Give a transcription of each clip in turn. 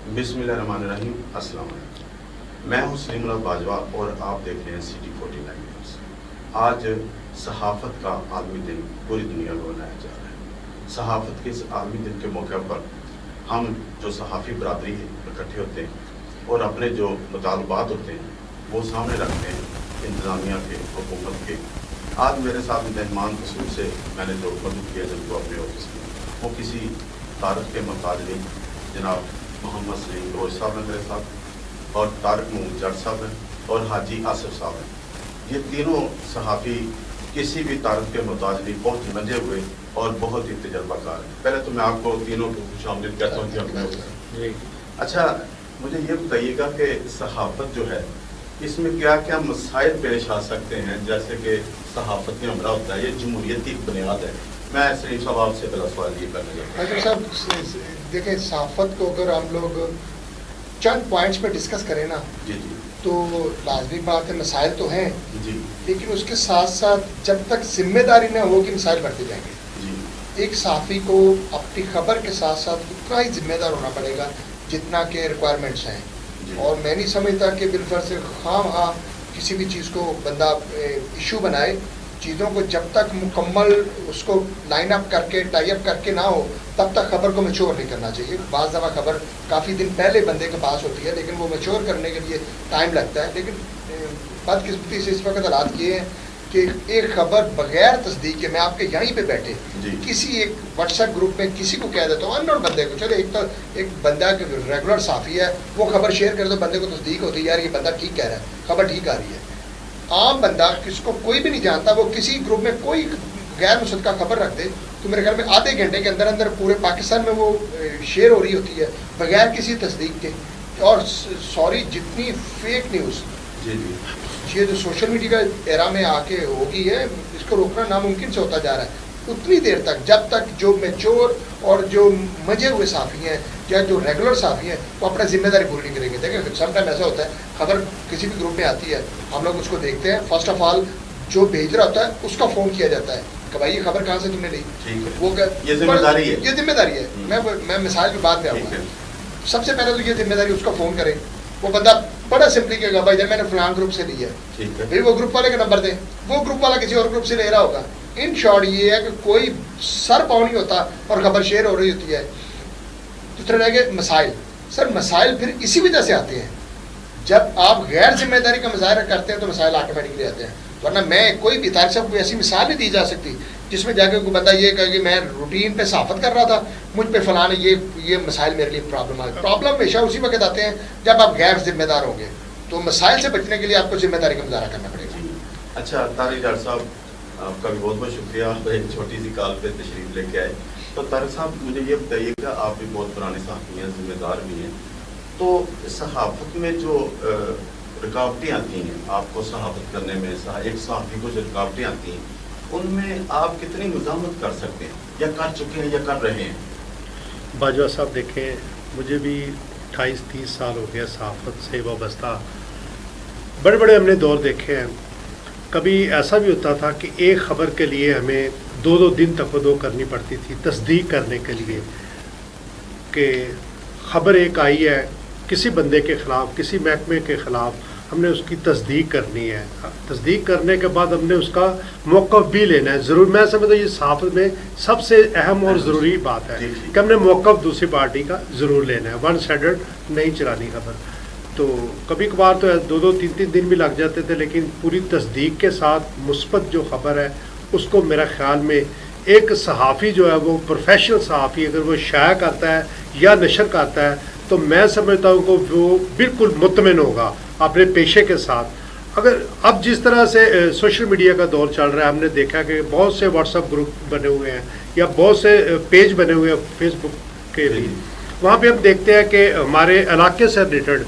बिस्मिल्लाहिर्रहमानिर्रहीम। अस्सलाम वालेकुम। मैं हूँ सलीम बाजवा और आप देख रहे हैं सिटी 49 न्यूज़। आज सहाफ़त का आलमी दिन पूरी दुनिया में मनाया जा रहा है। सहाफ़त के इस आलमी दिन के मौके पर हम जो सहाफ़ी बरादरी इकट्ठे होते हैं और अपने जो मुतालबात होते हैं वो सामने रखते हैं इंतज़ामिया के, हुकूमत के। आज मेरे साथ मेहमान खसूस से मैंने जो मदद किया जिनको अपने ऑफिस में, वो किसी तारक के मोहताज नहीं। जनाब मोहम्मद सलीम रोज साहब हैं मेरे साथ, और तारक महमूद जट साहब हैं और हाजी आसिफ साहब हैं। ये तीनों सहाफ़ी किसी भी तारक के मोहताज नहीं, बहुत मंजे हुए और बहुत ही तजर्बाकार हैं। पहले तो मैं आपको तीनों को खुशामदीद कहता हूँ कि अपने। अच्छा, मुझे ये बताइएगा कि सहाफ़त जो है इसमें क्या क्या मसाइल पेश आ सकते हैं, जैसे कि सहाफ़त में हमरा होता है, ये जमहूरियत की बुनियाद है। मैं सलीम साहब आपसे पहला सवाल ये करना चाहता हूँ। साहब देखें, सहाफ़त को अगर हम लोग चंद पॉइंट्स पे डिस्कस करें ना जी जी, तो लाजमी बात है मसाइल तो हैं जी लेकिन उसके साथ साथ जब तक जिम्मेदारी ना होगी मसाइल बढ़ते जाएंगे। जी, एक सहाफ़ी को अपनी खबर के साथ साथ उतना ही जिम्मेदार होना पड़ेगा जितना के रिक्वायरमेंट्स हैं। जी। और मैं नहीं समझता कि बिलफर्ज से हाँ किसी भी चीज़ को बंदा इशू बनाए। चीज़ों को जब तक मुकम्मल उसको लाइन अप करके टाई अप करके ना हो तब तक खबर को मैच्योर नहीं करना चाहिए। बाज़ दफ़ा खबर काफ़ी दिन पहले बंदे के पास होती है लेकिन वो मैच्योर करने के लिए टाइम लगता है। लेकिन बदकिस्मती से इस वक्त हालात ये हैं कि एक खबर बगैर तस्दीक के, मैं आपके यहीं पे बैठे किसी एक व्हाट्सएप ग्रुप में किसी को कह देता हूँ, अननोन बंदे को, चलो एक तो एक बंदा रेगुलर साफ़ी है वो खबर शेयर कर दो, बंदे को तस्दीक होती है यार ये बंदा ठीक कह रहा है, खबर ठीक आ रही है। आम बंदा किसको कोई भी नहीं जानता, वो किसी ग्रुप में कोई गैर मुसद्दका खबर रख दे तो मेरे ख्याल में आधे घंटे के अंदर अंदर पूरे पाकिस्तान में वो शेयर हो रही होती है बगैर किसी तस्दीक के। और सॉरी, जितनी फेक न्यूज़ ये जो सोशल मीडिया का एरा में आके होगी है, इसको रोकना नामुमकिन से होता जा रहा है। उतनी देर तक जब तक जो मैच्योर और जो मजे हुए साफ़ी हैं या जो रेगुलर साफ़ी हैं वो अपना जिम्मेदारी पूरी नहीं करेंगे। देखिए समटाइम ऐसा होता है, खबर किसी भी ग्रुप में आती है, हम लोग उसको देखते हैं, फर्स्ट ऑफ ऑल जो भेज रहा होता है उसका फ़ोन किया जाता है कि भाई ये खबर कहाँ से तुमने ली, वो ये जिम्मेदारी है, ये जिम्मेदारी है। मैं मिसाल की बात पे आऊँगा। सबसे पहले तो ये जिम्मेदारी उसका फ़ोन करें, वो बंदा बड़ा सिंपली कहेगा भाई जब मैंने फलान ग्रुप से लिया है, फिर वो ग्रुप वाले का नंबर दें, वो ग्रुप वाला किसी और ग्रुप से ले रहा होगा। इन शॉर्ट ये है कि कोई सर पाँव नहीं होता और खबर शेयर हो रही होती है। दूसरा रह गए मसाइल। सर मसाइल फिर इसी वजह से आते हैं, जब आप गैर जिम्मेदारी का मुजाहरा करते हैं तो मसाइल ऑटोमेटिकली आते हैं। वरना मैं कोई भी तारिक साहब को ऐसी मिसाल नहीं दी जा सकती जिसमें जाके कोई बंदा ये कहे कि मैं रूटीन पे सहाफ़त कर रहा था, मुझ पे फलाने ये मसाइल मेरे लिए प्रॉब्लम आ गई। प्रॉब्लम हमेशा उसी वक्त आते हैं जब आप गैर जिम्मेदार होंगे। तो मसाइल से बचने के लिए आपको जिम्मेदारी का मुजाहरा करना पड़ेगा। अच्छा तारिक डॉक्टर साहब, आपका भी बहुत बहुत शुक्रिया, एक छोटी सी कॉल पे तशरीफ लेके आए। तो तारिक साहब मुझे ये बताइएगा, आप भी बहुत पुराने सहाफ़ी हैं, जिम्मेदार भी हैं, तो सहाफ़त में जो रुकावटें आती हैं आपको सहाफ़त करने में, एक सहाफ़ी को जो रुकावटें आती हैं उनमें आप कितनी मुज़ाहमत कर सकते हैं या कर चुके हैं या कर रहे हैं? बाजवा साहब देखें, मुझे भी 28-30 साल हो गया सहाफ़त से वाबस्ता। बड़े बड़े हमने दौर देखे हैं। कभी ऐसा भी होता था कि एक ख़बर के लिए हमें 2-2 दिन तकदो करनी पड़ती थी तस्दीक करने के लिए कि ख़बर एक आई है किसी बंदे के ख़िलाफ़, किसी महकमे के ख़िलाफ़, हमने उसकी तस्दीक करनी है। तस्दीक करने के बाद हमने उसका मौक़िफ़ भी लेना है। ज़रूर मैं समझता हूँ ये सहाफ़त में सबसे अहम और ज़रूरी बात है कि हमने मौक़िफ़ दूसरी पार्टी का ज़रूर लेना है। वन साइडेड नहीं चलानी खबर। तो कभी कभार तो 2-2, 3-3 दिन भी लग जाते थे, लेकिन पूरी तस्दीक के साथ मुस्बत जो ख़बर है उसको मेरा ख़्याल में एक सहाफ़ी जो है वो प्रोफेशनल सहाफ़ी अगर वो शाया करता है या नशर करता है तो मैं समझता हूँ कि वो बिल्कुल मुतमिन होगा अपने पेशे के साथ। अगर अब जिस तरह से सोशल मीडिया का दौर चल रहा है, हमने देखा कि बहुत से व्हाट्सएप ग्रुप बने हुए हैं या बहुत से पेज बने हुए हैं फेसबुक के लिए। वहाँ पे हम देखते हैं कि हमारे इलाके से रिलेटेड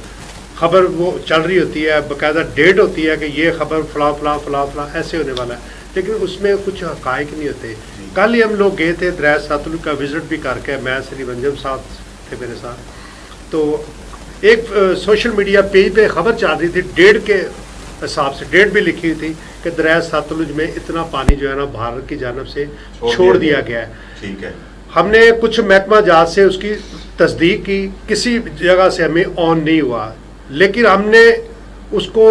खबर वो चल रही होती है, बाकायदा डेट होती है कि ये खबर फलां फलां फलां फलां ऐसे होने वाला है, लेकिन उसमें कुछ हक़ाइक़ नहीं होते। कल ही हम लोग गए थे दरिया सतलुज का विज़िट भी करके, मैं सलीम अंजम साहब थे मेरे साथ। तो एक सोशल मीडिया पेज पे ख़बर चल रही थी, डेट के हिसाब से डेट भी लिखी हुई थी कि दरिया सतलुज में इतना पानी जो है ना भारत की जानब से छोड़ दिया गया है। ठीक है। हमने कुछ महकमा जहाज से उसकी तस्दीक की, किसी जगह से हमें ऑन नहीं हुआ, लेकिन हमने उसको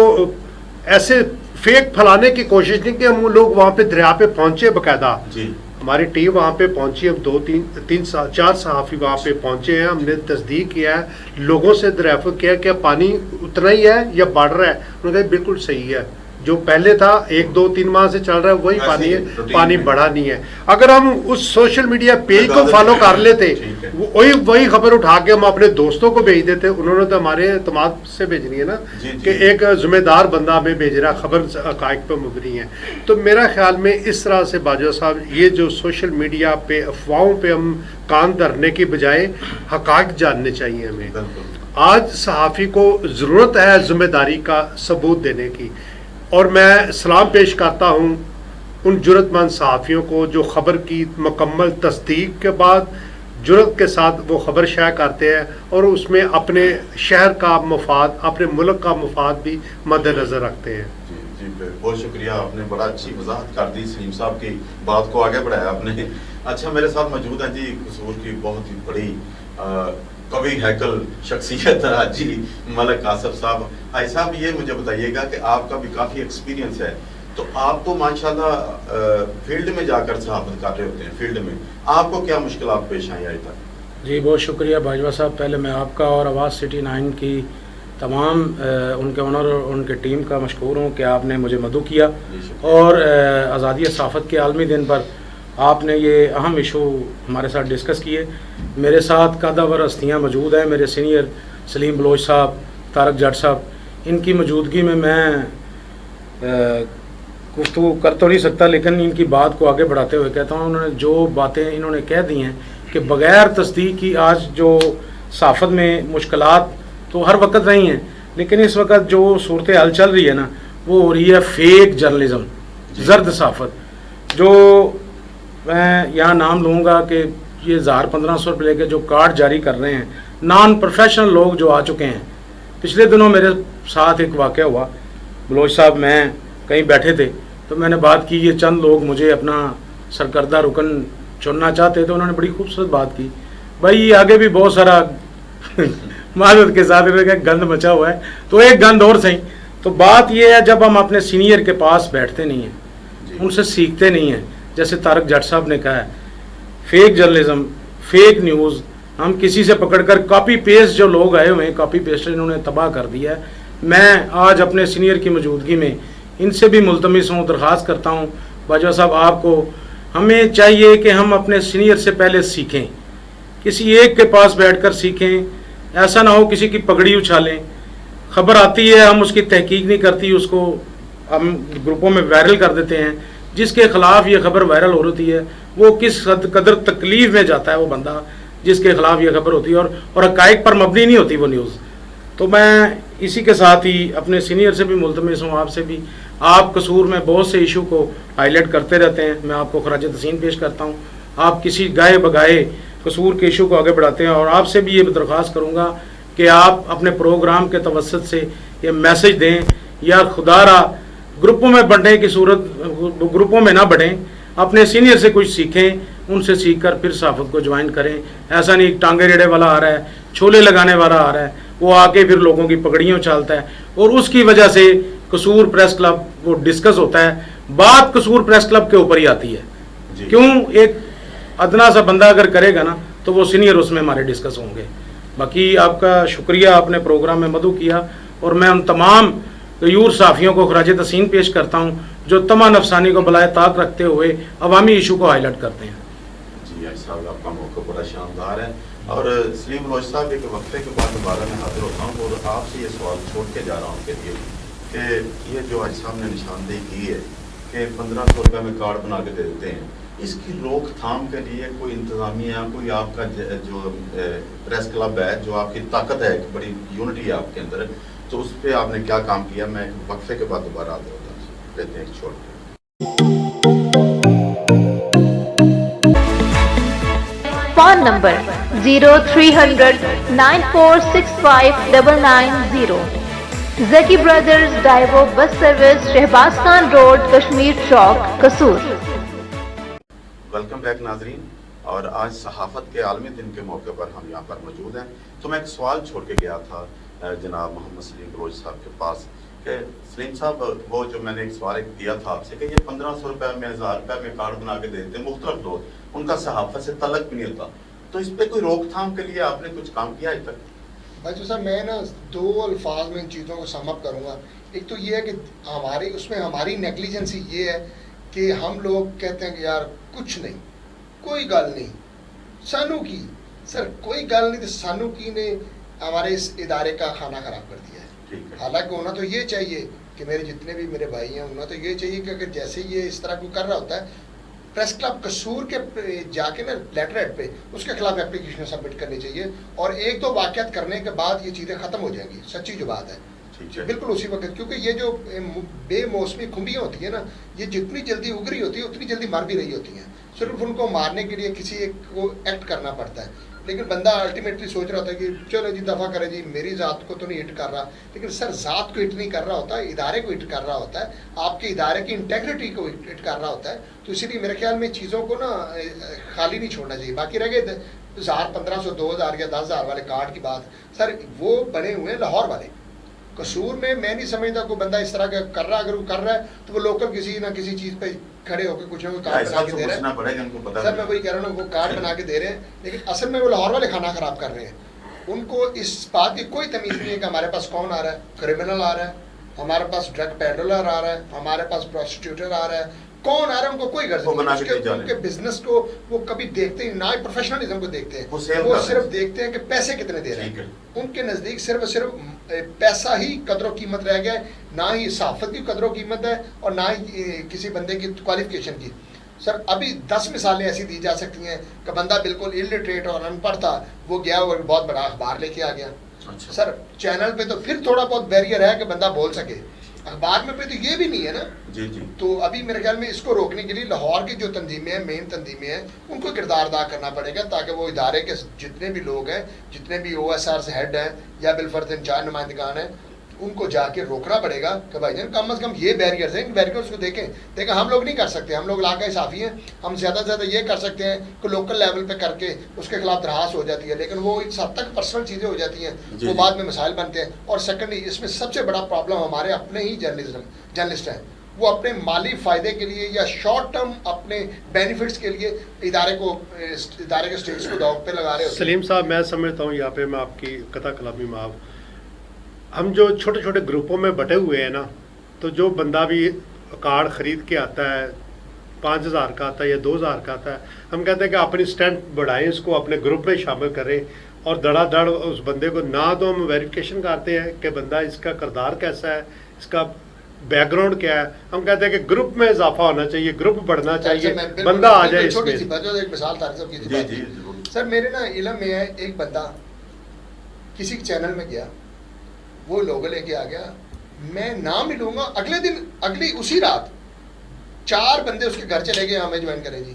ऐसे फेक फैलाने की कोशिश नहीं कि हम लोग वहाँ पे दरिया पे पहुँचे बाकायदा। जी हमारी टीम वहाँ पे पहुँची, हम 4 सहाफ़ी वहाँ पे पहुँचे हैं, हमने तस्दीक किया है, लोगों से दरियाफ़त किया कि पानी उतना ही है या बढ़ रहा है। उन्होंने कहा बिल्कुल सही है, जो पहले था 1, 2, 3 माह से चल रहा है वही पानी है, पानी बढ़ा नहीं है। अगर हम उस सोशल मीडिया पेज को फॉलो कर लेते, वही खबर उठा के हम अपने दोस्तों को भेज देते। उन्होंने तो हमारे एतमाद से भेजनी है ना कि एक जिम्मेदार बंदा हमें भेज रहा, खबर हक़ाइक़ पर मबनी है। तो मेरा ख्याल में इस तरह से बाजवा साहब, ये जो सोशल मीडिया पे अफवाहों पे हम कान धरने की बजाय हक़ाइक़ जानने चाहिए हमें। आज सहाफ़ी को ज़रूरत है ज़िम्मेदारी का सबूत देने की, और मैं सलाम पेश करता हूँ उन जुर्रतमंद सहाफ़ियों को जो ख़बर की मुकम्मल तस्दीक के बाद जुर्रत के साथ वो ख़बर शाया करते हैं और उसमें अपने शहर का मफाद, अपने मुल्क का मफाद भी मद्देनज़र रखते हैं। जी बहुत शुक्रिया, आपने बड़ा अच्छी वजाहत कर दी, सलीम साहब की बात को आगे बढ़ाया आपने। अच्छा, मेरे साथ मौजूद हैं जी कसूर की बहुत ही बड़ी कवि हैकल शख्सियत हाजी मलिक आसफ साहब। भाई साहब, ये मुझे बताइएगा कि आपका भी काफ़ी एक्सपीरियंस है, तो आप तो माशाल्लाह फील्ड में जाकर सहाफ़त कर रहे होते हैं, फील्ड में आपको क्या मुश्किलात पेश आई तक? जी बहुत शुक्रिया बाजवा साहब, पहले मैं आपका और आवाज़ सिटी 9 की तमाम उनके ओनर और उनके टीम का मशकूर हूँ कि आपने मुझे मदऊ किया और आज़ादी सहाफ़त के आलमी दिन पर आपने ये अहम इशू हमारे साथ डिस्कस किए। मेरे साथ कदावर हस्तियाँ मौजूद हैं, मेरे सीनियर सलीम बलोच साहब, तारक जट साहब, इनकी मौजूदगी में मैं गुफ्तगू कर तो नहीं सकता, लेकिन इनकी बात को आगे बढ़ाते हुए कहता हूँ, उन्होंने जो बातें इन्होंने कह दी हैं कि बग़ैर तस्दीक की आज जो सहाफ़त में मुश्किलात तो हर वक्त रही हैं, लेकिन इस वक्त जो सूरत हाल चल रही है ना, वो हो रही है फेक जर्नलिज़म, जर्द सहाफ़त। जो मैं यहाँ नाम लूँगा कि ये 1000-1500 रुपये लेके जो कार्ड जारी कर रहे हैं, नॉन प्रोफेशनल लोग जो आ चुके हैं। पिछले दिनों मेरे साथ एक वाक़या हुआ, बलोच साहब मैं कहीं बैठे थे तो मैंने बात की, ये चंद लोग मुझे अपना सरकर्दा रुकन चुनना चाहते, तो उन्होंने बड़ी खूबसूरत बात की, भाई ये आगे भी बहुत सारा मादत के साथ गंद मचा हुआ है, तो एक गंद और सही। तो बात ये है, जब हम अपने सीनियर के पास बैठते नहीं हैं, उनसे सीखते नहीं हैं, जैसे तारक जट साहब ने कहा है, फेक जर्नलिज्म, फेक न्यूज़, हम किसी से पकड़कर कॉपी पेस्ट, जो लोग आए हुए हैं कॉपी पेस्ट इन्होंने तबाह कर दिया है। मैं आज अपने सीनियर की मौजूदगी में इनसे भी मुल्तमिस हूँ, दरख्वास्त करता हूँ बाजवा साहब आपको, हमें चाहिए कि हम अपने सीनियर से पहले सीखें, किसी एक के पास बैठकर सीखें, ऐसा ना हो किसी की पगड़ी उछालें। खबर आती है, हम उसकी तहकीक नहीं करती, उसको हम ग्रुपों में वायरल कर देते हैं। जिसके ख़िलाफ़ ये खबर वायरल हो रही है वो किस कदर तकलीफ़ में जाता है वो बंदा जिसके ख़िलाफ़ ये खबर होती है, और हक़ाइक़ पर मबनी नहीं होती वो न्यूज़। तो मैं इसी के साथ ही अपने सीनियर से भी मुल्तमिस हूँ, आपसे भी, आप कसूर में बहुत से इशू को हाईलाइट करते रहते हैं, मैं आपको खराज तहसीन पेश करता हूँ। आप किसी गाए बगाए कसूर के इशू को आगे बढ़ाते हैं, और आपसे भी ये दरख्वास्त करूँगा कि आप अपने प्रोग्राम के तवस्सुत से ये मैसेज दें, या खुदारा ग्रुपों में बढ़ने की सूरत, ग्रुपों में ना बढ़ें, अपने सीनियर से कुछ सीखें, उनसे सीख कर फिर सहाफ़त को ज्वाइन करें। ऐसा नहीं टांगे रेड़े वाला आ रहा है, छोले लगाने वाला आ रहा है, वो आके फिर लोगों की पगड़ियाँ उछालता है, और उसकी वजह से कसूर प्रेस क्लब वो डिस्कस होता है, बात कसूर प्रेस क्लब के ऊपर ही आती है। क्यों? एक अदना सा बंदा अगर करेगा ना तो वो सीनियर उसमें हमारे डिस्कस होंगे। बाकी आपका शुक्रिया, आपने प्रोग्राम में मदऊ किया, और मैं उन तमाम गयूर साफ़ियों को खराज तहसीन पेश करता हूँ जो तमाम अफसानी को बलाए ताक रखते हुए अवामी इशू को हाईलाइट करते हैं। जी साहब, आपका मौका बड़ा शानदार है। और सलीम बलोच साहब, एक वक्फे के बाद दोबारा मैं हाजिर होता हूँ और आपसे ये सवाल छोड़ के जा रहा हूँ के लिए कि ये जो आज साहब ने निशानदेही की है कि 1500 रुपये में कार्ड बना के दे देते हैं, इसकी रोकथाम के लिए कोई इंतज़ामिया, कोई आपका जो प्रेस क्लब है, जो आपकी ताकत है, एक बड़ी यूनिटी है आपके अंदर, तो उस पर आपने क्या काम किया? मैं वक्फे के बाद दोबारा हाजिर होता हूँ, लेते हैं छोड़ के। Phone number 0300 9465 990। Zaki brothers Daewoo bus service, Shahbaz Khan road, Kashmir Chowk, Kasur. Welcome back नाजरीन। اور آج صحافت کے عالمی دن کے موقع پر ہم یہاں پر موجود ہیں. تو میں ایک سوال چھوڑ کے گیا تھا جناب محمد سلیم بلوچ صاحب کے پاس کہ سلیم صاحب وہ جو میں نے ایک سوال دیا تھا آپ سے کہ یہ 1500 روپے میں 1000 روپے میں کارڈ بنا کے دیتے ہیں مختلف لوگ، ان کا صحافت سے تعلق بھی نہیں ہوتا، تو اس پہ کوئی روک تھام کے لیے آپ نے کچھ کام کیا اب تک؟ بھائی صاحب میں نا 2 الفاظ میں ان چیزوں کو سم اپ کروں گا. ایک تو یہ ہے کہ ہماری اس میں ہماری نیگلیجنسی یہ ہے کہ ہم لوگ کہتے ہیں کہ یار کچھ نہیں، کوئی گل نہیں سانو کی، سر کوئی گل نہیں تو سانو کی نے ہمارے اس ادارے کا کھانا خراب کر دیا ہے. حالانکہ ہونا تو یہ چاہیے کہ میرے جتنے بھی میرے بھائی ہیں ہونا تو یہ چاہیے کہ اگر جیسے یہ اس طرح کوئی کر رہا ہوتا ہے پریس کلب قصور کے جا کے نا لیٹر ہیڈ پہ اس کے خلاف اپلیکیشن سبمٹ کرنی چاہیے، اور 1-2 واقعات کرنے کے بعد یہ چیزیں ختم ہو جائیں گی. سچی جو بات ہے بالکل اسی وقت، کیونکہ یہ جو بے موسمی کھمبیاں ہوتی ہیں نا یہ جتنی جلدی اگ رہی ہوتی ہے اتنی جلدی مر بھی رہی ہوتی ہیں. صرف ان کو مارنے کے لیے کسی ایک کو ایکٹ کرنا پڑتا ہے، لیکن بندہ الٹیمیٹلی سوچ رہا ہوتا ہے کہ چلو جی دفعہ کرے جی میری ذات کو تو نہیں ہٹ کر رہا، لیکن سر ذات کو ہٹ نہیں کر رہا ہوتا، ادارے کو ہٹ کر رہا ہوتا ہے، آپ کے ادارے کی انٹیگریٹی کو ہٹ کر رہا ہوتا ہے. تو اسی لیے میرے خیال میں چیزوں کو نا خالی نہیں چھوڑنا چاہیے. باقی رہ گئے 1000 1500 2000 یا 10,000 والے کارڈ کی بات، سر وہ بنے ہوئے ہیں لاہور والے. قصور میں نہیں سمجھتا کوئی بندہ اس طرح کا کر رہا، اگر وہ کر رہا ہے تو وہ لوکل کسی نہ کسی چیز پہ کھڑے ہو کے کچھ نہ کوئی کارڈ بنا کے دے رہے ہیں. سر میں وہی کہہ رہا ہوں وہ کارڈ بنا کے دے رہے ہیں، لیکن اصل میں وہ لاہور والے کھانا خراب کر رہے ہیں. ان کو اس بات کی کوئی تمیز نہیں ہے کہ ہمارے پاس کون آ رہا ہے، کرمنل آ رہا ہے، ہمارے پاس ڈرگ پیڈلر آ رہا ہے، ہمارے پاس پروسٹیٹیوٹر آ رہا ہے، کون آ رہا ہے ان کو کوئی غرض نہیں. ان کے بزنس کو وہ کبھی دیکھتے ہی نہ ہی پروفیشنلزم کو دیکھتے ہیں، وہ صرف دیکھتے ہیں کہ پیسے کتنے دے رہے ہیں. ان کے نزدیک صرف پیسہ ہی قدر و قیمت رہ گیا ہے، نہ ہی صحافت کی قدر و قیمت ہے اور نہ ہی کسی بندے کی کوالیفیکیشن کی. سر ابھی 10 مثالیں ایسی دی جا سکتی ہیں کہ بندہ بالکل الٹریٹ اور ان پڑھ تھا، وہ گیا اور بہت بڑا اخبار لے کے آ گیا. سر چینل پہ تو پھر تھوڑا بہت بیریئر ہے کہ بندہ بول سکے، اخبار میں پہ تو یہ بھی نہیں ہے نا. جی تو ابھی میرے خیال میں اس کو روکنے کے لیے لاہور کی جو تنظیمیں ہیں، مین تنظیمیں ہیں، ان کو کردار ادا کرنا پڑے گا تاکہ وہ ادارے کے جتنے بھی لوگ ہیں، جتنے بھی OSR سے ہیڈ ہیں یا بالفرض انچارج نمائندگان ہیں، ان کو جا کے روکنا پڑے گا کہ بھائی جان کم از کم یہ بیریئرز ہیں، ان بیریئرز کو دیکھیں ہم لوگ نہیں کر سکتے، ہم لوگ علاقائی صحافی ہیں، ہم زیادہ سے زیادہ یہ کر سکتے ہیں کہ لوکل لیول پہ کر کے اس کے خلاف درخواست ہو جاتی ہے، لیکن وہ اس حد تک پرسنل چیزیں ہو جاتی ہیں وہ بعد میں مسائل بنتے ہیں. اور سیکنڈلی اس میں سب سے بڑا پرابلم ہمارے اپنے ہی جرنلسٹ ہیں، وہ اپنے مالی فائدے کے لیے یا شارٹ ٹرم اپنے بینیفٹس کے لیے ادارے کے اسٹیٹس کو داؤ پہ لگا رہے ہوتے ہیں. سلیم صاحب میں سمجھتا ہوں یہاں پہ میں آپ کی قطع کلامی معاف، ہم جو چھوٹے چھوٹے گروپوں میں بٹے ہوئے ہیں نا، تو جو بندہ بھی کارڈ خرید کے آتا ہے 5,000 کا آتا ہے یا 2,000 کا آتا ہے، ہم کہتے ہیں کہ اپنی اسٹرینتھ بڑھائیں، اس کو اپنے گروپ میں شامل کریں اور دڑا دڑ اس بندے کو نہ تو ہم ویریفیکیشن کرتے ہیں کہ بندہ اس کا کردار کیسا ہے، اس کا بیک گراؤنڈ کیا ہے. ہم کہتے ہیں کہ گروپ میں اضافہ ہونا چاہیے، گروپ بڑھنا چاہیے، بندہ آ جائے اس میں. ایک مثال سر میرے نا علم میں ہے، ایک بندہ کسی چینل میں گیا، وہ لوگو لے کے آ گیا، میں نہ ملوں گا، اگلے دن اسی رات 4 بندے اس کے گھر چلے گئے ہمیں جوائن کریں جی.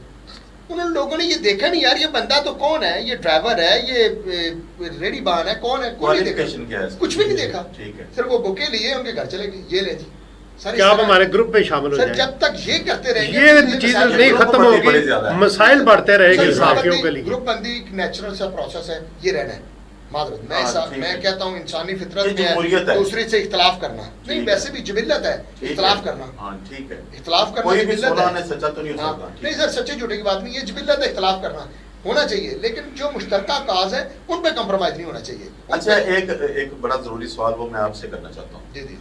انہوں نے لوگوں نے یہ دیکھا نہیں یار یہ بندہ تو کون ہے، یہ ڈرائیور ہے، یہ ریڈی بان ہے، کون ہے، کوئی نہیں دیکھا، کچھ بھی نہیں دیکھا. سر وہ بکے لیے ان کے گھر چلے گئے، یہ لے جی سر کیا آپ ہمارے گروپ میں شامل ہو جائیں. جب تک یہ کرتے رہیں گے یہ چیزیں نہیں ختم ہوگی، مسائل بڑھتے رہے گے صحافیوں کے لیے. گروپ بندی ایک نیچرل سا پروسیس ہے، یہ رہنا ہے. معذرت میں کہتا ہوں انسانی فطرت میں ہے دوسرے سے اختلاف کرنا نہیں، ویسے بھی جبلت ہے اختلاف کرنا. اختلاف کرنا جبلت ہے نہیں سر، سچے جھوٹے کی بات نہیں، یہ جبلت ہے، اختلاف کرنا ہونا چاہیے، لیکن جو مشترکہ کاز ہے ان پہ کمپرومائز نہیں ہونا چاہیے. اچھا ایک بڑا ضروری سوال وہ میں آپ سے کرنا چاہتا ہوں. جی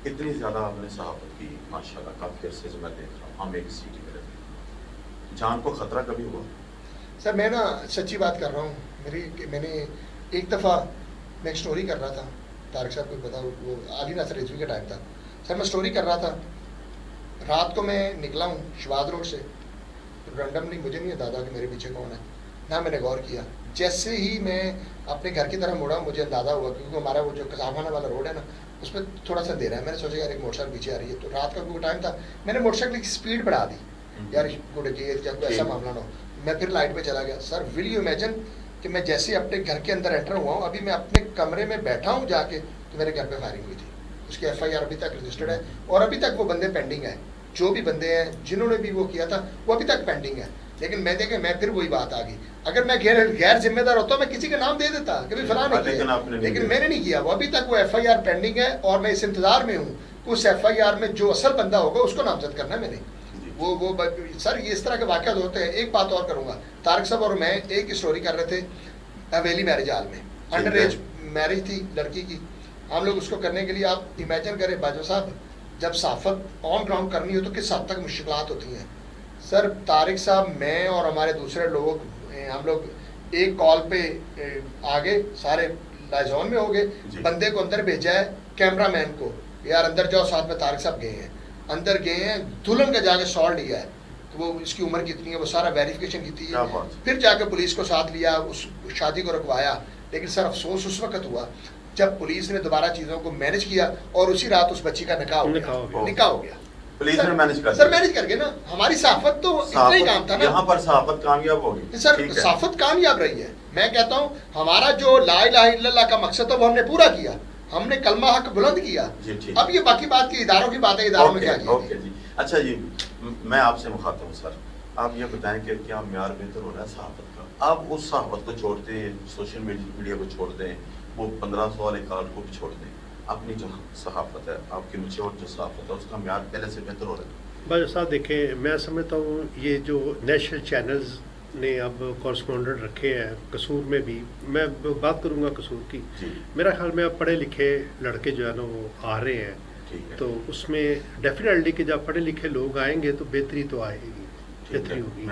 اتنی زیادہ آپ نے صحافت کی ماشاءاللہ، کافی عرصے سے میں دیکھ رہا ہوں، ہم ایک سٹی میں رہتے ہیں، جان کو خطرہ کبھی ہوا؟ سر میں نا سچی بات کر رہا ہوں، میں نے ایک دفعہ میں ایک سٹوری کر رہا تھا، طارق صاحب کو پتا، وہ علی ناصر رضوی کا ٹائم تھا. سر میں سٹوری کر رہا تھا، رات کو میں نکلا ہوں شواد روڈ سے، رینڈملی مجھے نہیں دادا کہ میرے پیچھے کون ہے، نہ میں نے غور کیا. جیسے ہی میں اپنے گھر کی طرف مڑا مجھے اندازہ ہوا، کیونکہ ہمارا وہ جو قصابخانہ والا روڈ ہے نا اس پہ تھوڑا سا دے رہا ہے. میں نے سوچا یار ایک موٹر سائیکل پیچھے آ رہی ہے، تو رات کا کوئی ٹائم تھا، میں نے موٹر سائیکل کی اسپیڈ بڑھا دی یار یا کوئی ایسا معاملہ نہ ہو. میں پھر لائٹ پہ چلا گیا. سر ول یو امیجن کہ میں جیسے اپنے گھر کے اندر انٹر ہوا ہوں، ابھی میں اپنے کمرے میں بیٹھا ہوں جا کے، تو میرے گھر پہ فائرنگ ہوئی تھی. اس کی FIR ابھی تک رجسٹرڈ ہے اور ابھی تک وہ بندے پینڈنگ ہیں، جو بھی بندے ہیں جنہوں نے بھی وہ کیا تھا وہ ابھی تک پینڈنگ ہے. لیکن میں دیکھیں میں پھر وہی بات آ گئی, اگر میں غیر ذمہ دار ہوتا میں کسی کا نام دے دیتا کہ بھی فلاں نے کیا, لیکن میں نے نہیں کیا. وہ ابھی تک وہ ایف آئی آر پینڈنگ ہے اور میں اس انتظار میں ہوں کہ اس ایف آئی آر میں جو اصل بندہ ہوگا اس کو نامزد کرنا ہے میں نے. وہ سر یہ اس طرح کے واقعات ہوتے ہیں. ایک بات اور کروں گا, طارق صاحب اور میں ایک اسٹوری کر رہے تھے حویلی میرج ہال میں, انڈر ایج میرج تھی لڑکی کی. ہم لوگ اس کو کرنے کے لیے آپ امیجن کریں باجوہ صاحب, جب صحافت آن گراؤنڈ کرنی ہو تو کس حد تک مشکلات ہوتی ہیں. سر طارق صاحب, میں اور ہمارے دوسرے لوگ, ہم لوگ ایک کال پہ آگے سارے لائزون میں ہو گئے, بندے کو اندر بھیجا ہے, کیمرہ مین کو یار اندر جاؤ, ساتھ میں طارق صاحب گئے ہیں, اندر گئے ہیں, دلہن کا جا کے سال لیا ہے کہ وہ اس کی عمر کتنی ہے, وہ سارا ویریفیکیشن کی تھی, پھر جا کے پولیس کو ساتھ لیا, اس شادی کو رکوایا. لیکن سر افسوس اس وقت ہوا جب پولیس نے دوبارہ چیزوں کو مینج کیا اور اسی رات اس بچی کا نکاح ہو گیا. پولیس نے مینج کر سر مینج کر کے نا, ہماری صحافت تو اتنا ہی کام تھا نا, یہاں پر صحافت کامیاب ہوگی. سر صحافت کامیاب رہی ہے. میں کہتا ہوں ہمارا جو لا الہ الا اللہ کا مقصد تھا وہ ہم نے پورا کیا, ہم نے کلمہ حق بلند کیا. اب یہ باقی بات کی اداروں کی بات ہے, اداروں میں کیا کیا. اچھا جی, میں آپ سے مخاطب ہوں سر, آپ یہ بتائیں کہ کیا معیار بہتر ہو رہا ہے صحافت کا؟ آپ اس صحافت کو چھوڑتے ہیں, سوشل میڈیا کو چھوڑ دیں, وہ 1500 والے کال کو بھی چھوڑ دیں, اپنی جو صحافت ہے, آپ کی مچھور جو صحافت ہے, اس کا معیار پہلے سے بہتر ہو رہا ہے؟ باجوہ صاحب دیکھیں, میں سمجھتا ہوں یہ جو نیشنل چینلز نے اب کورسپونڈنٹ رکھے ہیں قصور میں بھی, میں بات کروں گا قصور کی, میرا خیال میں اب پڑھے لکھے لڑکے جو ہے نا وہ آ رہے ہیں, تو اس میں ڈیفینیٹلی کہ جب پڑھے لکھے لوگ آئیں گے تو بہتری تو آئے گی, بہتری ہوگی.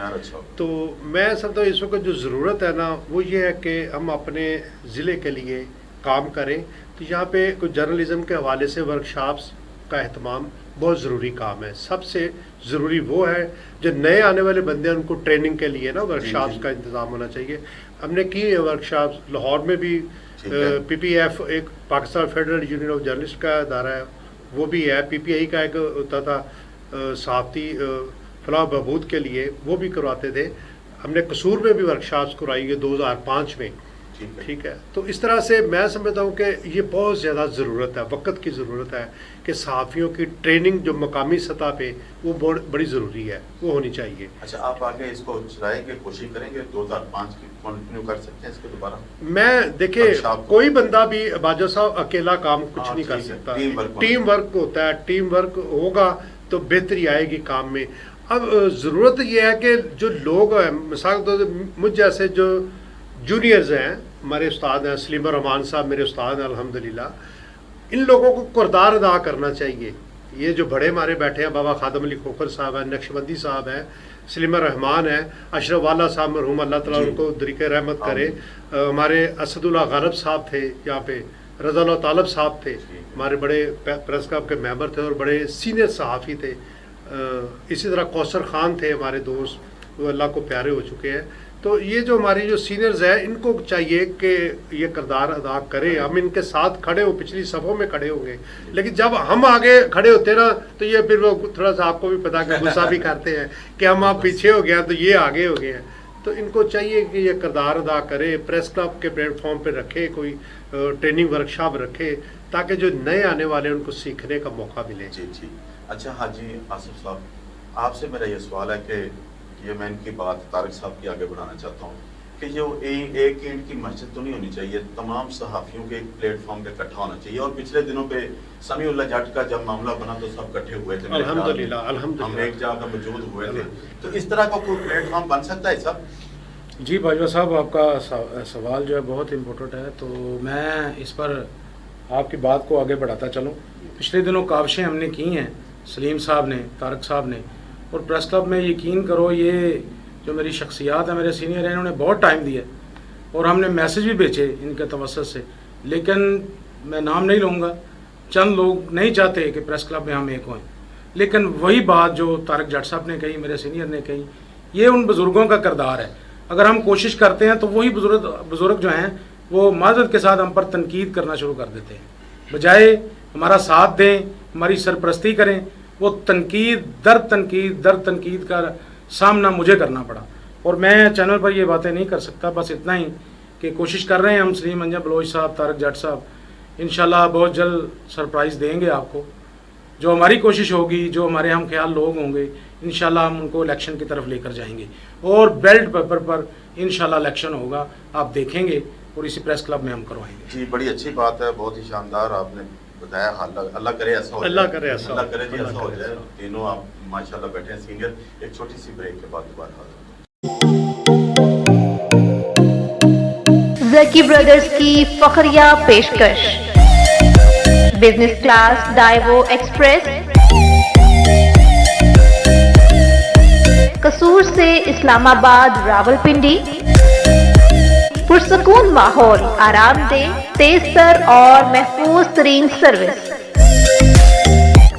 تو میں سمجھتا ہوں اس وقت جو ضرورت ہے نا وہ یہ ہے کہ ہم اپنے ضلع کے لیے کام کریں. تو یہاں پہ کچھ جرنلزم کے حوالے سے ورکشاپس کا اہتمام بہت ضروری کام ہے. سب سے ضروری وہ ہے جو نئے آنے والے بندے ہیں ان کو ٹریننگ کے لیے نا ورکشاپس کا انتظام ہونا چاہیے. ہم نے کی ہے ورکشاپس لاہور میں بھی, پی پی ایف ایک Pakistan federal union of journalist کا ادارہ ہے, وہ بھی ہے. پی پی آئی کا ایک ہوتا تھا صحافتی فلاح بہبود کے لیے, وہ بھی کرواتے تھے. ہم نے قصور میں بھی ورکشاپس کرائی ہے 2005 میں. ٹھیک ہے, تو اس طرح سے میں سمجھتا ہوں کہ یہ بہت زیادہ ضرورت ہے, وقت کی ضرورت ہے کہ صحافیوں کی ٹریننگ جو مقامی سطح پہ وہ بڑی ضروری ہے, وہ ہونی چاہیے. اچھا, آپ آگے اس کو چلائیں گے, کوشش کریں گے 2005 کی کنٹینیو کر سکتے ہیں اس کو دوبارہ؟ میں دیکھیں کوئی بندہ بھی باجوہ صاحب اکیلا کام کچھ نہیں کر سکتا, ٹیم ورک ہوتا ہے, ٹیم ورک ہوگا تو بہتری آئے گی کام میں. اب ضرورت یہ ہے کہ جو لوگ ہیں, مثال کے طور پر مجھ جیسے جو جونیئرز ہیں, ہمارے استاد ہیں, سلیم الرحمان صاحب میرے استاد ہیں الحمدللہ, ان لوگوں کو کردار ادا کرنا چاہیے. یہ جو بڑے ہمارے بیٹھے ہیں, بابا خادم علی کھوکھر صاحب ہیں, نقشبندی صاحب ہیں, سلیم الرحمان ہیں, اشرف والا صاحب مرحوم اللہ تعالیٰ ان کو دریق رحمت کرے, ہمارے اسد اللہ غالب صاحب تھے یہاں پہ, رضا اللہ طالب صاحب تھے, ہمارے بڑے پریس کلب کے ممبر تھے اور بڑے سینئر صحافی تھے. اسی طرح کوثر خان تھے ہمارے دوست, وہ اللہ کو پیارے ہو چکے ہیں. تو یہ جو ہماری جو سینئرز ہیں ان کو چاہیے کہ یہ کردار ادا کریں. ہم ان کے ساتھ کھڑے ہو, پچھلی صفوں میں کھڑے ہوں گے, لیکن جب ہم آگے کھڑے ہوتے نا تو یہ پھر وہ تھوڑا سا آپ کو بھی پتا کہ غصہ بھی کرتے ہیں کہ ہم آپ پیچھے ہو گئے ہیں تو یہ آگے ہو گئے ہیں. تو ان کو چاہیے کہ یہ کردار ادا کرے, پریس کلب کے پلیٹ فارم پہ رکھے, کوئی ٹریننگ ورکشاپ رکھے تاکہ جو نئے آنے والے ان کو سیکھنے کا موقع ملے. جی. اچھا حاجی آصف صاحب, آپ سے میرا یہ سوال ہے کہ یہ میں ان کی بات طارق صاحب کی آگے بڑھانا چاہتا ہوں کہ جو ایک اینٹ کی مسجد تو نہیں ہونی چاہیے, تمام صحافیوں کے ایک پلیٹ فارم پہ اکٹھا ہونا چاہیے. اور پچھلے دنوں پہ سمیع اللہ جٹ کا جب معاملہ بنا تو سب اکٹھے ہوئے تھے, الحمدللہ ہم ایک جگہ موجود ہوئے تھے. تو اس طرح کا کوئی پلیٹ فارم بن سکتا ہے سب؟ جی باجوہ صاحب, آپ کا سوال جو ہے بہت امپورٹنٹ ہے, تو میں اس پر آپ کی بات کو آگے بڑھاتا چلوں. پچھلے دنوں کاوشیں ہم نے کی ہیں, سلیم صاحب نے, طارق صاحب نے, اور پریس کلب میں یقین کرو یہ جو میری شخصیات ہیں, میرے سینئر ہیں, انہوں نے بہت ٹائم دیا اور ہم نے میسج بھی بھیجے ان کے توسط سے, لیکن میں نام نہیں لوں گا, چند لوگ نہیں چاہتے کہ پریس کلب میں ہم ایک ہوئیں. لیکن وہی بات جو طارق جٹ صاحب نے کہی, میرے سینئر نے کہی, یہ ان بزرگوں کا کردار ہے. اگر ہم کوشش کرتے ہیں تو وہی بزرگ جو ہیں وہ معذرت کے ساتھ ہم پر تنقید کرنا شروع کر دیتے ہیں, بجائے ہمارا ساتھ دیں, ہماری سرپرستی کریں. وہ تنقید در تنقید کا سامنا مجھے کرنا پڑا, اور میں چینل پر یہ باتیں نہیں کر سکتا. بس اتنا ہی کہ کوشش کر رہے ہیں ہم, سلیم انجم بلوچ صاحب, طارق جٹ صاحب, انشاءاللہ بہت جلد سرپرائز دیں گے آپ کو. جو ہماری کوشش ہوگی, جو ہمارے ہم خیال لوگ ہوں گے, इंशाल्लाह हम उनको इलेक्शन की तरफ लेकर जाएंगे और बेल्ट पेपर पर इंशाल्लाह इलेक्शन होगा, आप देखेंगे और इसी प्रेस क्लब में हम करवाएंगे। जी, बड़ी अच्छी बात है, बहुत ही शानदार आपने बताया। अल्लाह करे ऐसा हो जाए, अल्लाह करे ऐसा अल्लाह करे जी अल्लाह ऐसा हो करे जाए। ऐसा। तीनों आप माशाल्लाह बैठे हैं सीनियर। एक छोटी सी ब्रेक के बाद दोबारा हाजिर होंगे। जकी ब्रदर्स की फखरिया पेशकश, बिजनेस क्लास डाइवो एक्सप्रेस, कसूर से इस्लामाबाद रावलपिंडी, पुरसकून माहौल, आरामदेह, तेज तर और महफूज तरीन सर्विस,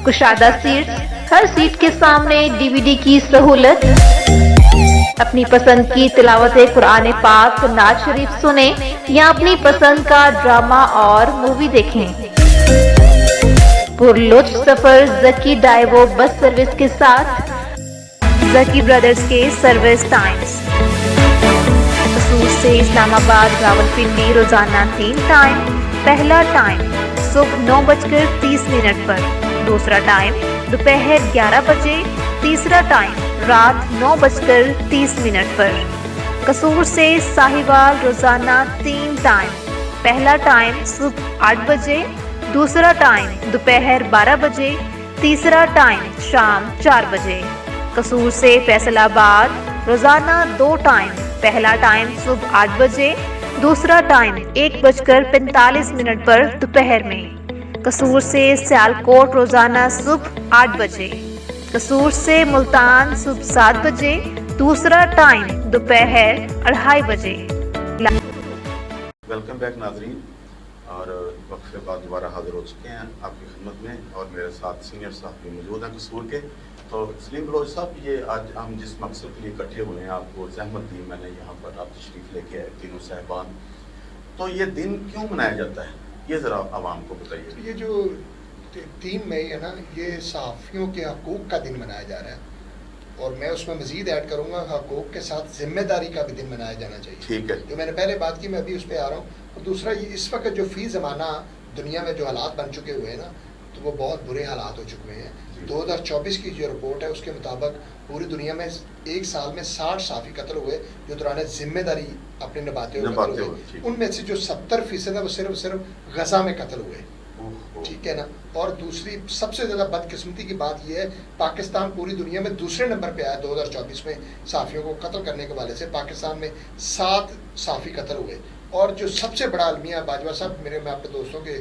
कुशादा सीट, हर सीट के सामने DVD की सहूलत, अपनी पसंद की तिलावत कुरान पाक, नाज शरीफ सुने या अपनी पसंद का ड्रामा और मूवी देखें। पुरलुत्फ सफर जकी डाइवो बस सर्विस के साथ। जकी ब्रदर्स के सर्विस टाइम्स, कसूर से इस्लामाबाद रावलपिंडी रोजाना 3 टाइम। पहला टाइम सुबह 9:30 पर, दूसरा टाइम दोपहर 11 बजे, तीसरा टाइम रात 9:30 पर। कसूर से साहिवाल रोजाना 3 टाइम। पहला टाइम सुबह 8 बजे, दूसरा टाइम दोपहर 12 बजे, तीसरा टाइम शाम 4 बजे। कसूर से फैसलाबाद रोजाना 2 टाइम। पहला टाइम सुबह 8 बजे, दूसरा टाइम 1:45 पर दोपहर में। कसूर से सियालकोट रोजाना सुबह 8 बजे। कसूर से मुल्तान सुबह 7 बजे, दूसरा टाइम दोपहर 2:30 बजे। वेलकम बैक नाजरीन, और वक्फे बाद दोबारा हाजिर हो चुके हैं आपकी खिदमत में, और मेरे साथ सीनियर साहब भी मौजूद हैं कसूर के। तो सलीम बलोच साहब, ये आज हम जिस मकसद के लिए इकट्ठे हुए हैं, आपको जहमत दी मैंने यहाँ पर, आप तशरीफ़ लेके आए तीनों साहिबान, तो ये दिन क्यों मनाया जाता है, ये ज़रा आवाम को बताइए। ये जो 3 मई है ना, ये सहाफ़ियों के हकूक़ का दिन मनाया जा रहा है, और मैं उसमें मज़ीद ऐड करूँगा हकूक़ के साथ ज़िम्मेदारी का भी दिन मनाया जाना चाहिए। ठीक है, जो मैंने पहले बात की, मैं अभी उस पर आ रहा हूँ। और दूसरा, ये इस वक्त जो फ़ी ज़माना दुनिया में जो हालात बन चुके हुए हैं ना, तो वो बहुत बुरे हालात हो चुके हैं। 2024 की जो रिपोर्ट है उसके मुताबिक पूरी दुनिया में एक साल में 60 साफ़ी कत्ल हुए जो दौरान जिम्मेदारी अपने निभाते हुए। उनमें से जो 70% है वो सिर्फ गजा में कत्ल हुए। ठीक है ना। और दूसरी सबसे ज़्यादा बदकिस्मती की बात यह है, पाकिस्तान पूरी दुनिया में दूसरे नंबर पे आया 2024 में साफ़ियों को कत्ल करने के वाले से। पाकिस्तान में 7 साफ़ी कत्ल हुए। और जो सबसे बड़ा अलमिया, बाजवा साहब मैं अपने दोस्तों के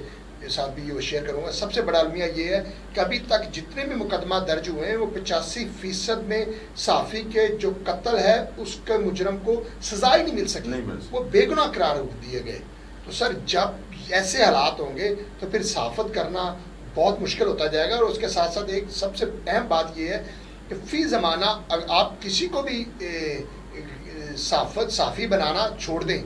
साथ भी ये शेयर करूंगा, सबसे बड़ा अलमिया ये है कि अभी तक जितने भी मुकदमा दर्ज हुए हैं वो 85% में साफ़ी के जो कत्ल है उसके मुजरम को सजा ही नहीं मिल सकी, वो बेगुनाह करार दिए गए। तो सर, जब ऐसे हालात होंगे तो फिर सहाफ़त करना बहुत मुश्किल होता जाएगा। और उसके साथ साथ एक सबसे अहम बात ये है कि फ़ी ज़माना आप किसी को भी साफ़ी बनाना छोड़ दें,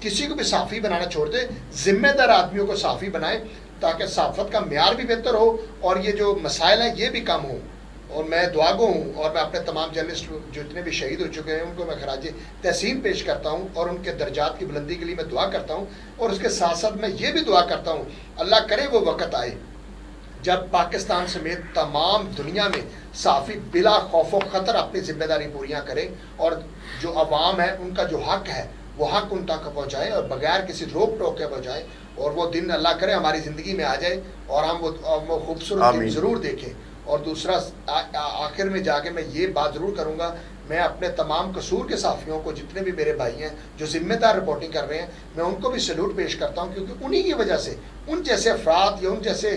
किसी को भी साफ़ी बनाना छोड़ दें, ज़िम्मेदार आदमियों को साफ़ी बनाएं, ताकि सहाफ़त का म्यार भी बेहतर हो और ये जो मसाइल हैं ये भी कम हो। और मैं दुआगो हूँ, और मैं अपने तमाम जर्नलिस्ट जो जितने भी शहीद हो चुके हैं उनको मैं खराज तहसीन पेश करता हूँ, और उनके दर्जात की बुलंदी के लिए मैं दुआ करता हूँ। और उसके साथ साथ मैं ये भी दुआ करता हूँ, अल्लाह करे वो वक़्त आए जब पाकिस्तान समेत तमाम दुनिया में साफ़ी बिला खौफ व ख़तर अपनी ज़िम्मेदारी पूरियाँ करें, और जो अवाम है उनका जो हक़ है वो हक़ उन तक पहुँचाएँ, और बगैर किसी रोक टोक के पहुँचाएँ। और वो दिन अल्लाह करे हमारी ज़िंदगी में आ जाए और हम वो खूबसूरत दिन ज़रूर देखें। और दूसरा, आखिर में जाके मैं ये बात ज़रूर करूँगा, मैं अपने तमाम कसूर के साफ़ियों को, जितने भी मेरे भाई हैं जो ज़िम्मेदार रिपोर्टिंग कर रहे हैं, मैं उनको भी सैल्यूट पेश करता हूँ, क्योंकि उन्हीं की वजह से, उन जैसे अफराद या उन जैसे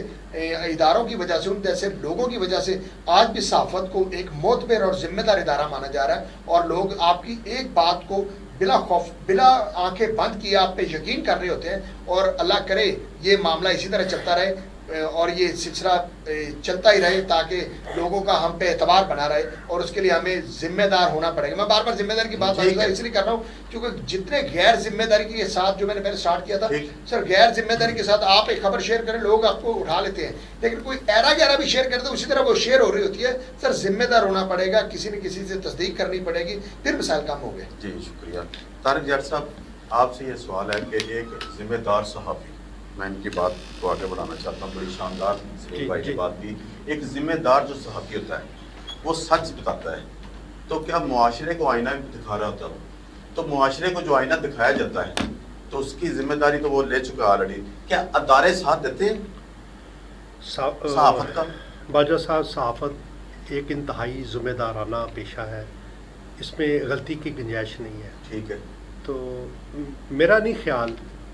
इदारों की वजह से, उन जैसे लोगों की वजह से आज भी सहाफ़त को एक मोतबर और ज़िम्मेदार इदारा माना जा रहा है। और लोग आपकी एक बात को बिला खौफ, बिला आंखें बंद किए आप पे यकीन कर रहे होते हैं। और अल्लाह करे ये मामला इसी तरह चलता रहे और ये सिलसिला चलता ही रहे, ताकि लोगों का हम पे एतबार बना रहे, और उसके लिए हमें जिम्मेदार होना पड़ेगा। मैं बार बार जिम्मेदारी की बात इसलिए कर रहा हूँ क्योंकि जितने गैर जिम्मेदारी के साथ, जो मैंने पहले स्टार्ट किया था सर, गैर जिम्मेदारी के साथ आप एक खबर शेयर करें, लोग आपको उठा लेते हैं, लेकिन कोई एरा गैरा भी शेयर करते उसी तरह वो शेयर हो रही होती है। सर, जिम्मेदार होना पड़ेगा, किसी न किसी से तस्दीक करनी पड़ेगी, फिर मिसाइल कम हो गए। जी शुक्रिया। तारिक जाट साहब, आपसे ये सवाल है कि एक जिम्मेदार सहाफ़ी, मैं इनकी बात को आगे बढ़ाना चाहता हूँ, बड़ी शानदार भाई की बात भी, एक जिम्मेदार जो सहाफ़ी होता है وہ سچ بتاتا ہے. تو کیا معاشرے کو آئینہ بھی دکھا رہا ہوتا ہے؟ تو معاشرے کو جو آئینہ دکھایا جاتا ہے تو اس کی ذمہ داری تو وہ لے چکا آلریڈی. کیا ادارے ساتھ دیتے ہیں صحافت کا؟ باجوہ صاحب، صحافت ایک انتہائی ذمہ دارانہ پیشہ ہے، اس میں غلطی کی گنجائش نہیں ہے. ٹھیک ہے. تو میرا نہیں خیال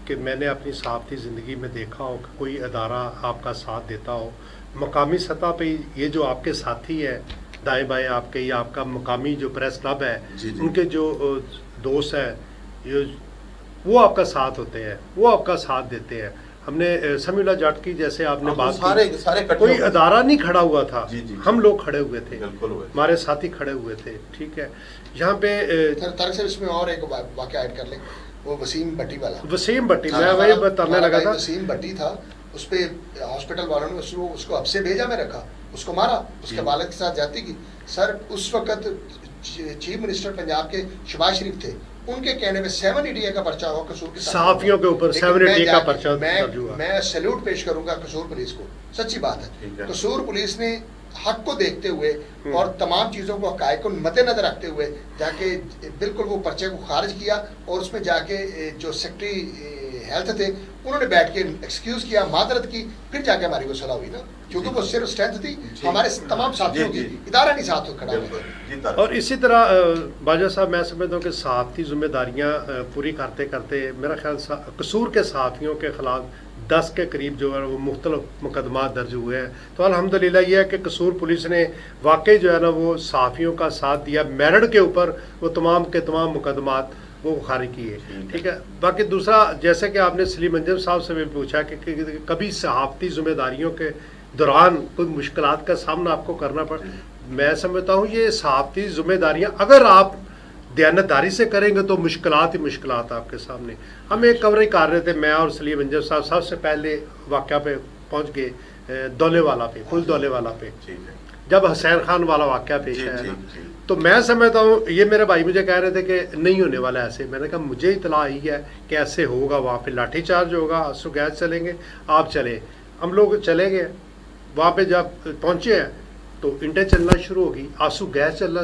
کہ میں نے اپنی صحافتی زندگی میں دیکھا ہو کہ کوئی ادارہ آپ کا ساتھ دیتا ہو. مقامی سطح پہ یہ جو آپ کے ساتھی ہے دائیں بائیں آپ کے، یا آپ کا مقامی جو پریس کلب ہے، جی جی. ان کے جو دوست ہیں وہ آپ کا ساتھ ہوتے ہیں، وہ آپ کا ساتھ دیتے ہیں. ہم نے سمیع اللہ جٹ کی جیسے آپ نے بات کی، کوئی ادارہ نہیں کھڑا ہوا تھا، ہم لوگ کھڑے ہوئے تھے، ہمارے ساتھی کھڑے ہوئے تھے. ٹھیک ہے. یہاں پہ طارق صاحب اس میں اور ایک واقعہ ایڈ کر لیں، وہ وسیم بٹی والا. وسیم بٹی، میں وہی بتانے لگا تھا. وسیم بٹی تھا، اس پہ ہاسپٹل والوں نے اس کو اب سے بھیجا میں رکھا، اس کو مارا، اس کے والد کے ساتھ جاتی کی. سر اس وقت چیف منسٹر پنجاب کے شہباز شریف تھے، ان کے کہنے میں 780 کا پرچہ ہوا قصور کے صحافیوں کے اوپر 780 کا پرچہ درج ہوا. میں سیلوٹ پیش کروں گا قصور پولیس کو، سچی بات ہے. قصور پولیس نے حق کو دیکھتے ہوئے اور تمام چیزوں کو حقائق کو مد نظر رکھتے ہوئے جا کے بالکل وہ پرچے کو خارج کیا، اور اس میں جا کے جو سیکرٹری ہیلتھ تھے انہوں نے بیٹھ کے ایکسکیوز کیا، معذرت کی، پھر جا کے ہماری وہ صلاح ہوئی نا، کیونکہ وہ صرف اسٹرینتھ تھی ہمارے تمام ساتھیوں کی، ادارہ نہیں ساتھ کھڑا ہوا. اور اسی طرح باجوہ صاحب میں سمجھتا ہوں کہ صحافتی ذمہ داریاں پوری کرتے کرتے میرا خیال قصور کے صحافیوں کے خلاف 10 کے قریب جو ہے وہ مختلف مقدمات درج ہوئے ہیں. تو الحمدللہ یہ ہے کہ قصور پولیس نے واقعی جو ہے نا وہ صحافیوں کا ساتھ دیا، میرٹ کے اوپر وہ تمام کے تمام مقدمات وہ خارج کیے. ٹھیک ہے. باقی دوسرا جیسے کہ آپ نے سلیم انجم صاحب سے بھی پوچھا کہ کبھی صحافتی ذمہ داریوں کے دوران کوئی مشکلات کا سامنا آپ کو کرنا پڑا. میں سمجھتا ہوں یہ صحافتی ذمہ داریاں اگر آپ دیانتداری سے کریں گے تو مشکلات ہی مشکلات آپ کے سامنے. ہم ایک کوریج کر رہے تھے، میں اور سلیم انجم صاحب سب سے پہلے واقعہ پہ پہنچ گئے دولے والا پہ، کھل دولے والا پہ، جب حسین خان والا واقعہ پیش آیا. تو میں سمجھتا ہوں یہ میرے بھائی مجھے کہہ رہے تھے کہ نہیں ہونے والا ایسے. میں نے کہا مجھے اطلاع آئی ہے کہ ایسے ہوگا، وہاں پہ لاٹھی چارج ہوگا، آنسو گیس چلیں گے، آپ چلے. ہم لوگ چلے گئے، وہاں پہ جب پہنچے ہیں تو انٹیں چلنا شروع ہو گئی، آنسو گیس چلنا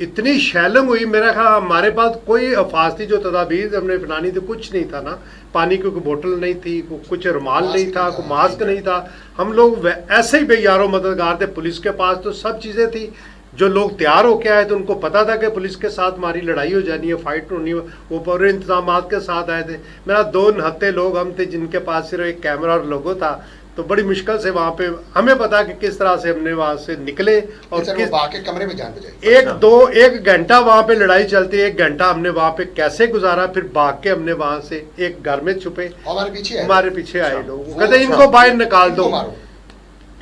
اتنی شیلنگ ہوئی. میرا خیال ہمارے پاس کوئی حفاظتی جو تدابیر ہم نے اپنانی تھی کچھ نہیں تھا نا، پانی کی کوئی بوٹل نہیں تھی، کچھ رومال نہیں تھا، کوئی ماسک نہیں تھا. ہم لوگ ایسے ہی بے یارو مددگار تھے. پولیس کے پاس تو سب چیزیں تھی، جو لوگ تیار ہو کے آئے تو ان کو پتا تھا کہ پولیس کے ساتھ ہماری لڑائی ہو جانی ہے، فائٹ ہونی ہے، وہ پورے انتظامات کے ساتھ آئے تھے. میرا 2 نہتے لوگ ہم تھے جن کے پاس صرف ایک کیمرہ اور لوگو تھا. تو بڑی مشکل سے وہاں پہ ہمیں پتا کہ کس طرح سے ہم نے وہاں سے نکلے، اور کمرے میں جان بچائی. ایک گھنٹہ وہاں پہ لڑائی چلتی، 1 گھنٹہ ہم نے وہاں پہ کیسے گزارا. پھر بھاگ کے ہم نے وہاں سے ایک گھر میں چھپے، ہمارے پیچھے آئے لوگ، کہتے ان کو باہر نکال دو.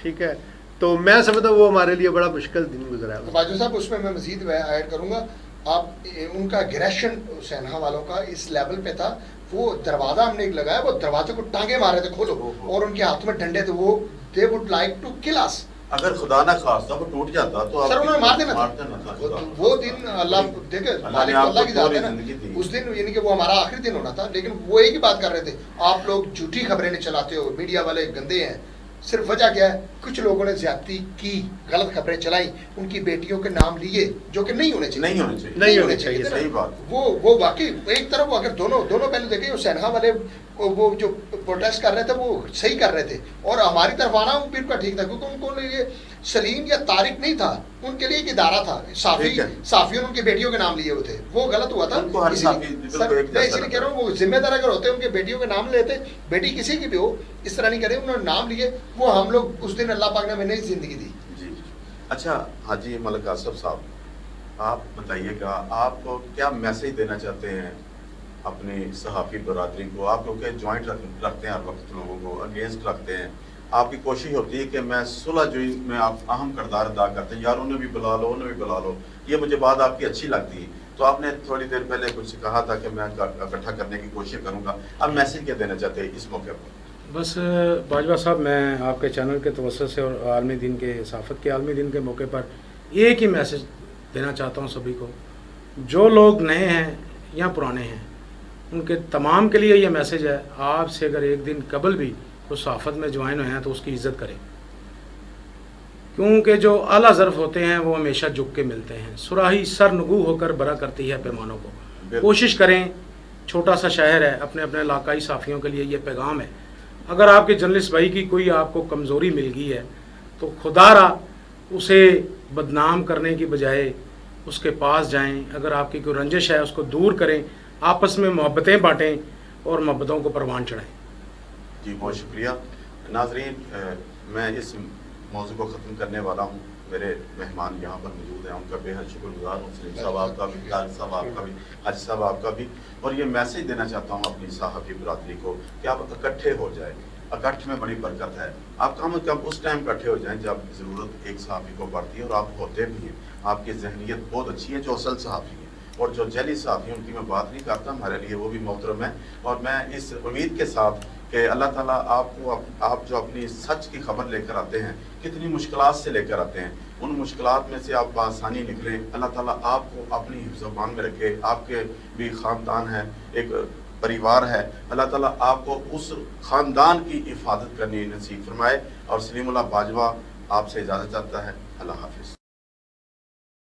ٹھیک ہے. تو میں سمجھتا ہوں وہ ہمارے لیے بڑا مشکل دن گزرا ہے. باجوہ صاحب اس میں مزید ایڈ کروں گا، آپ ان کا اگریشن سینہا والوں کا اس لیول پہ تھا. وہ دروازہ ہم نے لگایا، وہ دروازے کو ٹانگے مارے تھے کھولو، اور ان کے ہاتھ میں ڈنڈے تھے. وہ they would like to kill us. اگر خدا نہ خواستہ وہ ٹوٹ جاتا تو سر انہوں نے مار دینا تھا. وہ دن اللہ دیکھے مالک اللہ کی ذات ہے نا، اس دن یعنی کہ وہ ہمارا آخری دن ہونا تھا. لیکن وہ ایک ہی بات کر رہے تھے، آپ لوگ جھوٹی خبریں نہیں چلاتے ہو، میڈیا والے گندے ہیں. صرف وجہ کیا ہے، کچھ لوگوں نے زیادتی کی، غلط خبریں چلائیں، ان کی بیٹیوں کے نام لیے جو کہ نہیں ہونے چاہیے. صحیح بات. وہ واقعی ایک طرف اگر دونوں پہلو دیکھیں، وہ سینہا والے وہ جو پروٹیسٹ کر رہے تھے وہ صحیح کر رہے تھے، اور ہماری طرف آنا ان کا ٹھیک تھا، کیونکہ ان کو یہ سلیم یا طارق نہیں تھا، ان کے لیے ایک ادارہ تھا. صافیوں نے ان کی بیٹیوں کے نام لیے ہوئے تھے، وہ غلط ہوا تھا. میں اسی لیے کہہ رہا ہوں وہ ذمہ دار اگر ہوتے ان کے بیٹیوں کے نام لیتے، بیٹی کسی کی بھی ہو، اس طرح نہیں کرے. انہوں نے نام لیے، وہ ہم لوگ اس دن اللہ پاک نے ہمیں نئی زندگی دی. جی. اچھا حاجی ملک آصف صاحب، آپ بتائیے گا آپ کو کیا میسج دینا چاہتے ہیں اپنی صحافی برادری کو؟ آپ لوگ جوائنٹ رکھتے ہیں ہر وقت، لوگوں کو اگینسٹ رکھتے ہیں، آپ کی کوشش ہوتی ہے کہ میں صلح جوئی میں آپ اہم کردار ادا کرتے ہیں، یار انہیں بھی بلا لو، انہیں بھی بلا لو. یہ مجھے بات آپ کی اچھی لگتی ہے. تو آپ نے تھوڑی دیر پہلے کچھ کہا تھا کہ میں اکٹھا کرنے کی کوشش کروں گا. اب میسج کیا دینا چاہتے ہیں اس موقع پر؟ بس باجوہ صاحب، میں آپ کے چینل کے توسط سے اور عالمی دن کے صحافت کے عالمی دن کے موقع پر ایک ہی میسج دینا چاہتا ہوں سبھی کو. جو لوگ نئے ہیں یا پرانے ہیں، ان کے تمام کے لیے یہ میسج ہے، آپ سے اگر ایک دن قبل بھی وہ صحافت میں جوائن ہوئے ہیں تو اس کی عزت کریں. क्योंकि जो आला ज़र्फ़ होते हैं वो हमेशा झुक के मिलते हैं। सुराही सर नगू होकर बरा करती है पैमानों को। कोशिश करें, छोटा सा शहर है, अपने अपने इलाकाई साफ़ियों के लिए ये पैगाम है, अगर आपके जर्नलिस्ट भाई की कोई आपको कमज़ोरी मिल गई है तो खुदारा उसे बदनाम करने की बजाय उसके पास जाएं। अगर आपकी कोई रंजिश है उसको दूर करें, आपस में मोहब्बतें बांटें और मोहब्बतों को परवान चढ़ाएं। जी बहुत शुक्रिया नाजरीन, मैं इस मौजू को ख़त्म करने वाला हूँ। मेरे मेहमान यहाँ पर मौजूद हैं, उनका बेहद शुक्रगुजार हूँ, सलीम साहब आपका भी, तारिक साहब आपका भी, हाजी साहब आपका भी। और ये मैसेज देना चाहता हूँ अपनी सहाफ़ी बरादरी को कि आप इकट्ठे हो जाए। इकट्ठ में बड़ी बरकत है। आप कम से कम उस टाइम इकट्ठे हो जाएं जब ज़रूरत एक सहाफ़ी को पड़ती है, और आप होते भी हैं। आपकी जहनीत बहुत अच्छी है जो असल सहाफ़ी है, और जो जली सहाफ़ी उनकी मैं बात नहीं करता, हमारे लिए वो भी मोहतरम है। और मैं इस उम्मीद के साथ कि अल्लाह ताला आपको आप जो अपनी सच की खबर लेकर आते हैं, कितनी मुश्किलात से लेकर आते हैं, उन मुश्किलात में से आप बआसानी निकलें। अल्लाह ताला आपको अपनी हिफ्ज़-ओ-मान में रखे। आपके भी ख़ानदान है, एक परिवार है, अल्लाह ताला आपको उस ख़ानदान की हिफाजत करनी नसीब फरमाए। और सलीमुल्लाह बाजवा आपसे इजाज़त चाहता है। अल्लाह हाफ़िज़।